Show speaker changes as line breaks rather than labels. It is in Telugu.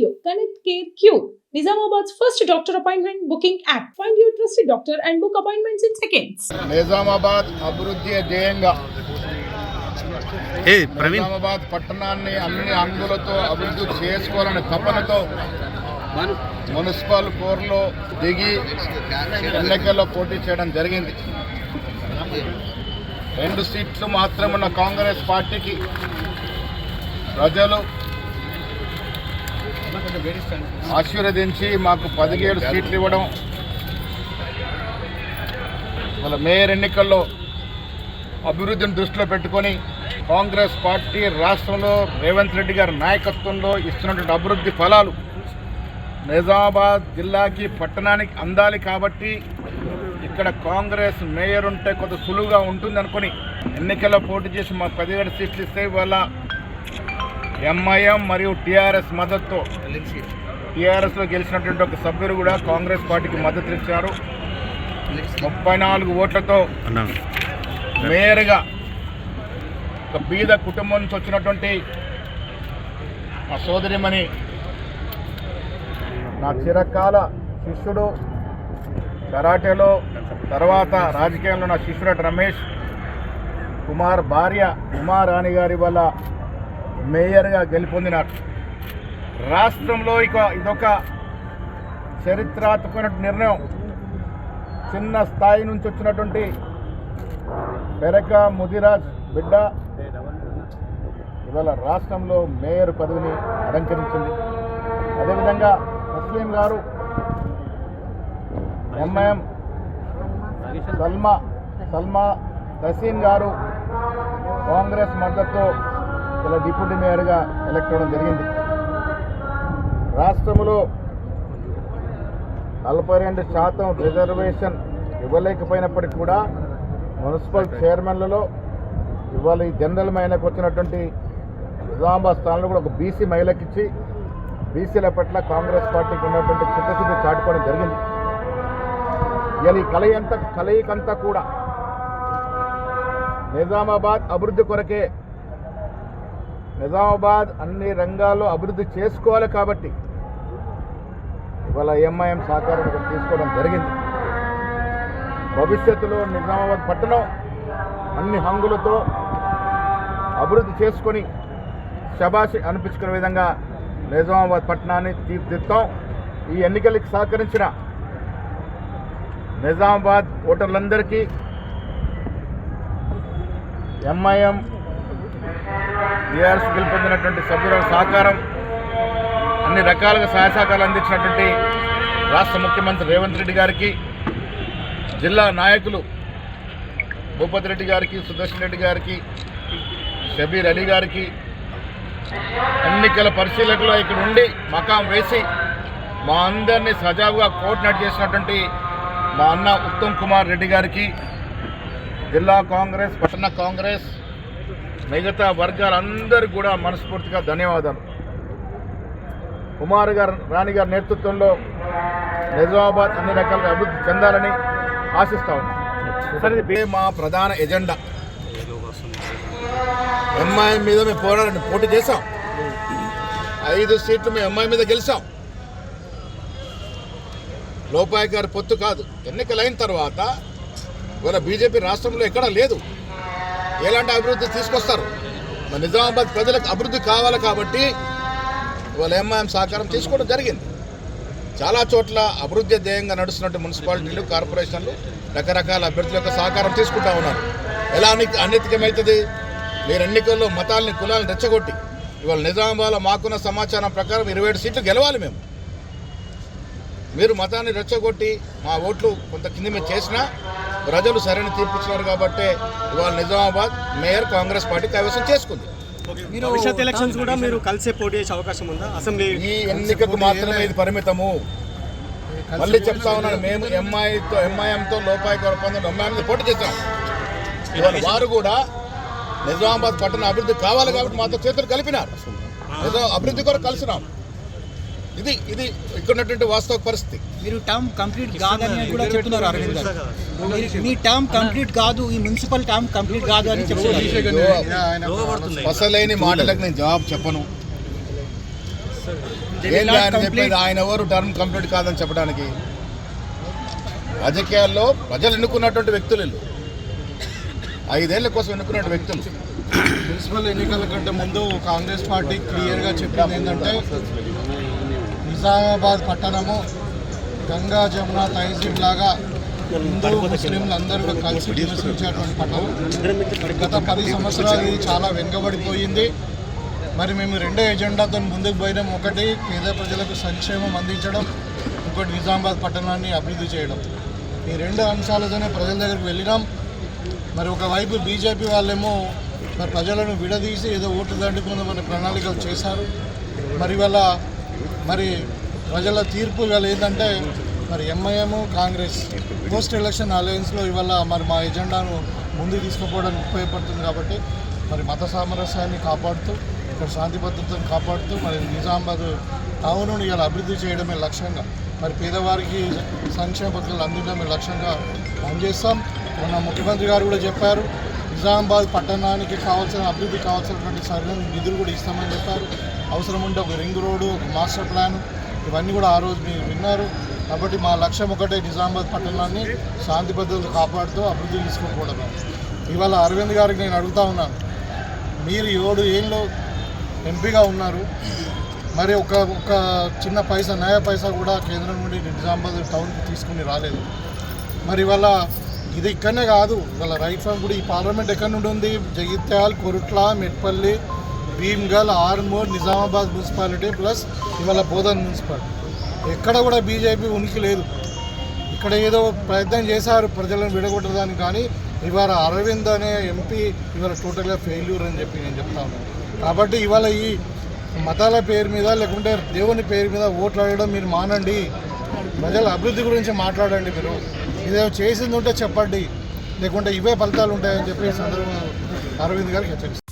you. Connect Care Cure, Nizamabad's first doctor appointment booking app. Find your trusted doctor and book appointments in seconds.
Nizamabad అభివృద్ధి ధ్యేయంగా నిజామాబాద్ పట్టణాన్ని అన్ని అంగులతో అభివృద్ధి చేసుకోవాలనే తపనతో మున్సిపల్ కోర్లో దిగి ఎన్నికల్లో పోటీ చేయడం జరిగింది. 2 సీట్లు మాత్రమే ఉన్న కాంగ్రెస్ పార్టీకి ప్రజలు ఆశీర్వదించి మాకు 17 సీట్లు ఇవ్వడం, వాళ్ళ మేయర్ ఎన్నికల్లో అభివృద్ధిని దృష్టిలో పెట్టుకొని కాంగ్రెస్ పార్టీ రాష్ట్రంలో రేవంత్ రెడ్డి గారి నాయకత్వంలో ఇస్తున్నటువంటి అభివృద్ధి ఫలాలు నిజామాబాద్ జిల్లాకి పట్టణానికి అందాలి కాబట్టి ఇక్కడ కాంగ్రెస్ మేయర్ ఉంటే కొంత సులువుగా ఉంటుంది అనుకుని ఎన్నికల్లో పోటీ చేసి మాకు 17 సీట్లు ఇస్తే ఇవాళ ఎంఐఎం మరియు టీఆర్ఎస్ మద్దతుతో టీఆర్ఎస్లో గెలిచినటువంటి ఒక సభ్యులు కూడా కాంగ్రెస్ పార్టీకి మద్దతు ఇచ్చారు. 34 ఓట్లతో మేయర్గా ఒక బీద కుటుంబం నుంచి వచ్చినటువంటి మా సోదరిమణి, నా చిరకాల శిష్యుడు, కరాటేలో తర్వాత రాజకీయంలో నా శిష్యుడు రమేష్ కుమార్ భార్య ఉమారాణి గారి వల్ల మేయర్గా గెలుపొందినారు. రాష్ట్రంలో ఇదొక చరిత్రాత్మకమైన నిర్ణయం. చిన్న స్థాయి నుంచి వచ్చినటువంటి పెరక ముదిరాజ్ బిడ్డ ఇవాళ రాష్ట్రంలో మేయర్ పదవిని అలంకరించింది. అదేవిధంగా ముస్లిం గారు ఎంఐఎం సల్మా తసీన్ గారు కాంగ్రెస్ మద్దతుతో ఇలా డిప్యూటీ మేయర్గా ఎలక్ట్ అవ్వడం జరిగింది. రాష్ట్రంలో 42% రిజర్వేషన్ ఇవ్వలేకపోయినప్పటికీ కూడా మున్సిపల్ చైర్మన్లలో ఇవాళ ఈ జనరల్ మహిళకు వచ్చినటువంటి నిజామాబాద్ స్థానంలో కూడా ఒక బీసీ మహిళకి ఇచ్చి బీసీల పట్ల కాంగ్రెస్ పార్టీకి ఉన్నటువంటి చిత్తశుద్ధి చాటుకోవడం జరిగింది. ఇవాళ ఈ కలయికంతా కూడా నిజామాబాద్ అభివృద్ధి కొరకే. నిజామాబాద్ అన్ని రంగాల్లో అభివృద్ధి చేసుకోవాలి కాబట్టి ఇవాళ ఎంఐఎం సహకారం తీసుకోవడం జరిగింది. భవిష్యత్తులో నిజామాబాద్ పట్టణం అన్ని హంగులతో అభివృద్ధి చేసుకొని శబాషి అనిపించుకునే విధంగా నిజామాబాద్ పట్టణాన్ని తీర్చిదిద్దాం. ఈ ఎన్నికలకు సహకరించిన నిజామాబాద్ ఓటర్లందరికీ ఎంఐఎం టీఆర్ఎస్ గెలుపొందినటువంటి సభ్యుల సహకారం, అన్ని రకాలుగా సహాయ సహకారాలు అందించినటువంటి రాష్ట్ర ముఖ్యమంత్రి రేవంత్ రెడ్డి గారికి, జిల్లా నాయకులు భూపతి రెడ్డి గారికి, సుదర్శన్ రెడ్డి గారికి, షబీర్ అలీ గారికి, ఎన్నికల పరిశీలకులు ఇక్కడ ఉండి మకాం వేసి మా అందరినీ సజావుగా కోఆర్డినేట్ చేసినటువంటి మా అన్న ఉత్తమ్ కుమార్ రెడ్డి గారికి, జిల్లా కాంగ్రెస్, పట్టణ కాంగ్రెస్, మిగతా వర్గాలందరికీ కూడా మనస్ఫూర్తిగా ధన్యవాదాలు. కుమార్ గారు రాణి గారి నేతృత్వంలో నిజామాబాద్ అన్ని రకాలుగా అభివృద్ధి చెందాలని ఆశిస్తా ఉన్నాం. సరే, మా ప్రధాన ఎజెండా ఎంఐఎం మీద మేము పోటీ చేశాం. 5 సీట్లు మేము ఎంఐఎం మీద గెలిచాం. లోపాయి గారి పొత్తు కాదు. ఎన్నికలైన తర్వాత ఇవాళ బీజేపీ రాష్ట్రంలో ఎక్కడా లేదు. ఎలాంటి అభివృద్ధి తీసుకొస్తారు? మన నిజామాబాద్ ప్రజలకు అభివృద్ధి కావాలి కాబట్టి ఇవాళ ఎంఐఎం సహకారం తీసుకోవడం జరిగింది. చాలా చోట్ల అభివృద్ధి ధ్యేయంగా నడుస్తున్నట్టు మున్సిపాలిటీలు, కార్పొరేషన్లు రకరకాల అభ్యర్థుల యొక్క సహకారం తీసుకుంటా ఉన్నారు. ఎలా అనైతికమవుతుంది? మీరు ఎన్నికల్లో మతాలని, కులాలను రెచ్చగొట్టి ఇవాళ నిజామాబాద్లో మాకున్న సమాచారం ప్రకారం 27 సీట్లు గెలవాలి మేము. మీరు మతాన్ని రెచ్చగొట్టి మా ఓట్లు కొంత కింద మీద చేసినా ప్రజలు సరైన తీర్పు ఇచ్చినారు కాబట్టి ఇవాళ నిజామాబాద్ మేయర్ కాంగ్రెస్ పార్టీ కైవసం చేసుకుంది.
భవిష్యత్ ఎలక్షన్స్ కూడా మీరు కలిసే పోటీ చేసే అవకాశం ఉందా? అసెంబ్లీ
ఈ ఎన్నికకు మాత్రమే ఇది పరిమితము. మళ్ళీ చెప్తా ఉన్నాను, మేము ఎంఐఎంతో లోపాయి కొరపందం ఎంఐఎంతో పోటీ చేశాం. ఇవాళ వారు కూడా నిజామాబాద్ పట్టణ అభివృద్ధి కావాలి కాబట్టి మాతో చేతులు కలిపినారు. అభివృద్ధి కొరకు కలిసినాం. ఇది ఇక్కడ ఉన్నటువంటి వాస్తవ పరిస్థితి.
మీరు టర్మ్ కంప్లీట్ కాదని కూడా చెప్తున్నారు అరవింద్ గారు. మీ టర్మ్ కంప్లీట్ కాదు, ఈ మున్సిపల్ టర్మ్ కంప్లీట్ కాదు అని చెప్తున్నారు.
అసలైన మాటలకు నేను జవాబు చెప్పను. ఏంటి ఆయన చెప్పేది? ఆయన ఎవరు టర్మ్ కంప్లీట్ కాదని చెప్పడానికి? రాజకీయాల్లో ప్రజలు ఎన్నుకున్నటువంటి వ్యక్తులు వీళ్ళు. 5 ఏళ్ల కోసం ఎన్నుకున్న వ్యక్తులు.
మున్సిపల్ ఎన్నికల కంటే ముందు కాంగ్రెస్ పార్టీ క్లియర్గా చెప్పింది ఏంటంటే నిజామాబాద్ పట్టణము గంగా జమున తహసీల్ లాగా హిందూ ముస్లింలు అందరూ కలిసి నివసించేటువంటి పట్టణం. గత 10 సంవత్సరాలు ఇది చాలా వెనుకబడిపోయింది. మరి మేము 2 ఎజెండాతో ముందుకు పోయినాం. ఒకటి పేద ప్రజలకు సంక్షేమం అందించడం, ఇంకోటి నిజామాబాద్ పట్టణాన్ని అభివృద్ధి చేయడం. ఈ 2 అంశాలతోనే ప్రజల దగ్గరికి వెళ్ళినాం. మరి ఒకవైపు బీజేపీ వాళ్ళేమో మరి ప్రజలను విడదీసి ఏదో ఓట్లు దండుకుందామని ప్రణాళికలు చేశారు. మరి ఇవాళ మరి ప్రజల తీర్పు ఇవాళ ఏంటంటే మరి ఎంఐఎం కాంగ్రెస్ పోస్ట్ ఎలక్షన్ అలయన్స్లో ఇవాళ మరి మా ఎజెండాను ముందుకు తీసుకుపోవడానికి ఉపయోగపడుతుంది. కాబట్టి మరి మత సామరస్యాన్ని కాపాడుతూ ఇక్కడ శాంతి భద్రతను కాపాడుతూ మరి నిజామాబాద్ టౌన్ను ఇవాళ అభివృద్ధి చేయడమే లక్ష్యంగా, మరి పేదవారికి సంక్షేమ పథకాలు అందించడమే లక్ష్యంగా పనిచేస్తాం. మన ముఖ్యమంత్రి గారు కూడా చెప్పారు, నిజామాబాద్ పట్టణానికి కావాల్సిన అభివృద్ధి కావాల్సినటువంటి సరైన నిధులు కూడా ఇస్తామని చెప్పారు. అవసరం ఉంటే ఒక రింగ్ రోడ్డు, ఒక మాస్టర్ ప్లాన్, ఇవన్నీ కూడా ఆ రోజు మీరు విన్నారు. కాబట్టి మా లక్ష్యం ఒకటే, నిజామాబాద్ పట్టణాన్ని శాంతి భద్రతలు కాపాడుతూ అభివృద్ధి తీసుకోకపోవడం. ఇవాళ అరవింద్ గారికి నేను అడుగుతా ఉన్నాను, మీరు 7 ఏళ్ళు ఎంపీగా ఉన్నారు, మరి ఒక చిన్న పైసా నయా పైసా కూడా కేంద్రం నుండి నిజామాబాద్ టౌన్కి తీసుకుని రాలేదు. మరి ఇవాళ ఇది ఇక్కడనే కాదు, ఇవాళ రైట్ ఫ్రంట్ కూడా ఈ పార్లమెంట్ ఎక్కడి నుండి ఉంది? జగిత్యాల, కొరుట్ల, మెట్పల్లి, భీమ్గల్, ఆర్మూర్, నిజామాబాద్ మున్సిపాలిటీ ప్లస్ ఇవాళ బోధన్ మున్సిపాలిటీ. ఎక్కడ కూడా బీజేపీ ఉనికి లేదు. ఇక్కడ ఏదో ప్రయత్నం చేశారు ప్రజలను విడగొట్టడానికి, కానీ ఇవాళ అరవింద్ అనే ఎంపీ ఇవాళ టోటల్గా ఫెయిల్యూర్ అని చెప్పి నేను చెప్తా ఉన్నాను. కాబట్టి ఇవాళ ఈ మతాల పేరు మీద లేకుంటే దేవుని పేరు మీద ఓట్లు అడగడం మీరు మానండి. ప్రజల అభివృద్ధి గురించి మాట్లాడండి. మీరు ఇదేదో చేసింది ఉంటే చెప్పండి, లేకుంటే ఇవే ఫలితాలు ఉంటాయని చెప్పి సందర్భంగా అరవింద్ గారికి హెచ్చరిస్తారు.